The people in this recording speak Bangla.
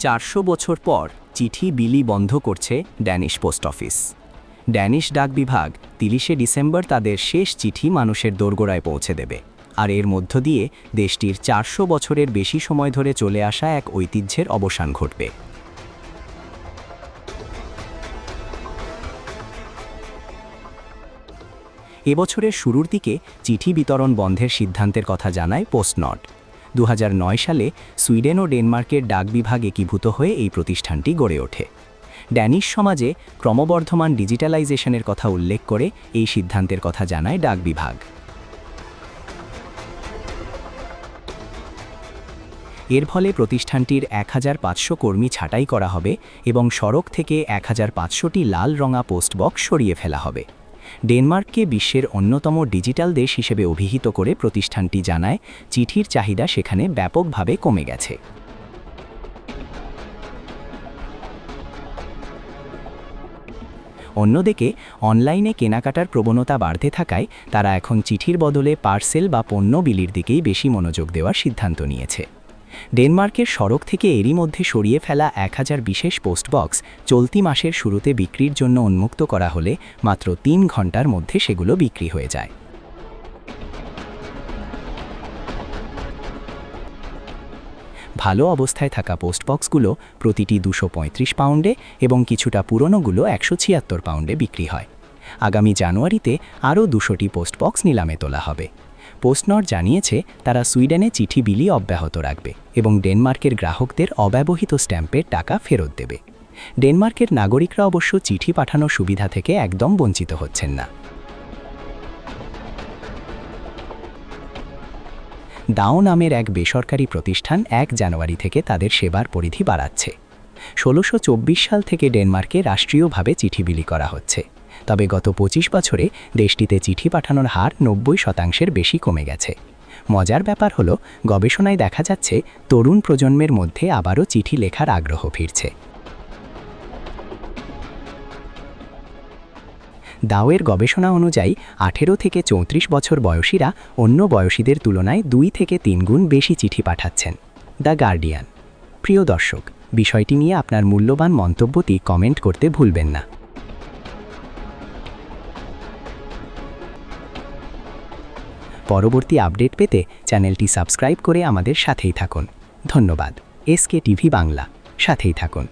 400 বছর পর চিঠি বিলি বন্ধ করছে ড্যানিশ পোস্ট অফিস। ড্যানিশ ডাক বিভাগ 30 ডিসেম্বর তাদের শেষ চিঠি মানুষের দোরগোড়ায় পৌঁছে দেবে, আর এর মধ্য দিয়ে দেশটির 400 বছরের বেশি সময় ধরে চলে আসা এক ঐতিহ্যের অবসান ঘটবে। এবছরের শুরুর দিকে চিঠি বিতরণ বন্ধের সিদ্ধান্তের কথা জানায় পোস্টনর্ড। 2009 সালে সুইডেন ও ডেনমার্কের ডাক বিভাগ একীভূত হয়ে এই প্রতিষ্ঠানটি গড়ে ওঠে। ড্যানিশ সমাজে ক্রমবর্ধমান ডিজিটালাইজেশনের কথা উল্লেখ করে এই সিদ্ধান্তের কথা জানায় ডাক বিভাগ। এর ফলে প্রতিষ্ঠানটির 1500 কর্মী ছাঁটাই করা হবে এবং সড়ক থেকে 1500টি লাল রঙা পোস্টবক্স সরিয়ে ফেলা হবে। ডেনমার্ককে বিশ্বের অন্যতম ডিজিটাল দেশ হিসেবে অভিহিত করে প্রতিষ্ঠানটি জানায়, চিঠির চাহিদা সেখানে ব্যাপকভাবে কমে গেছে। অন্যদিকে অনলাইনে কেনাকাটার প্রবণতা বাড়তে থাকায় তারা এখন চিঠির বদলে পার্সেল বা পণ্য বিলির দিকেই বেশি মনোযোগ দেওয়ার সিদ্ধান্ত নিয়েছে। ডেনমার্কের সড়ক থেকে এরই মধ্যে সরিয়ে ফেলা 1000 বিশেষ পোস্টবক্স চলতি মাসের শুরুতে বিক্রির জন্য উন্মুক্ত করা হলে মাত্র 3 ঘন্টার মধ্যে সেগুলো বিক্রি হয়ে যায়। ভালো অবস্থায় থাকা পোস্টবক্সগুলো প্রতিটি 235 পাউন্ডে এবং কিছুটা পুরনোগুলো 176 পাউন্ডে বিক্রি হয়। আগামী জানুয়ারিতে আরও 200টি পোস্টবক্স নিলামে তোলা হবে। পোস্টনর্ড জানিয়েছে তারা সুইডেনে চিঠি বিলি অব্যাহত রাখবে এবং ডেনমার্কের গ্রাহকদের অব্যবহৃত স্ট্যাম্পের টাকা ফেরত দেবে। ডেনমার্কের নাগরিকরা অবশ্য চিঠি পাঠানোর সুবিধা থেকে একদম বঞ্চিত হচ্ছেন না। দাও নামের এক বেসরকারি প্রতিষ্ঠান 1 জানুয়ারি থেকে তাদের সেবার পরিধি বাড়াচ্ছে। 1624 সাল থেকে ডেনমার্কে রাষ্ট্রীয়ভাবে চিঠি বিলি করা হচ্ছে, তবে গত 25 বছরে দেশটিতে চিঠি পাঠানোর হার 90% বেশি কমে গেছে। মজার ব্যাপার হলো, গবেষণায় দেখা যাচ্ছে তরুণ প্রজন্মের মধ্যে আবারও চিঠি লেখার আগ্রহ ফিরছে। দাওয়ের গবেষণা অনুযায়ী 18 থেকে 34 বছর বয়সীরা অন্য বয়সীদের তুলনায় 2 থেকে 3 গুণ বেশি চিঠি পাঠাচ্ছেন। The guardian. প্রিয় দর্শক, বিষয়টি নিয়ে আপনার মূল্যবান মন্তব্যটি কমেন্ট করতে ভুলবেন না। পরবর্তী আপডেট পেতে চ্যানেলটি সাবস্ক্রাইব করে আমাদের সাথেই থাকুন। ধন্যবাদ। এসকে টিভি বাংলা, সাথেই থাকুন।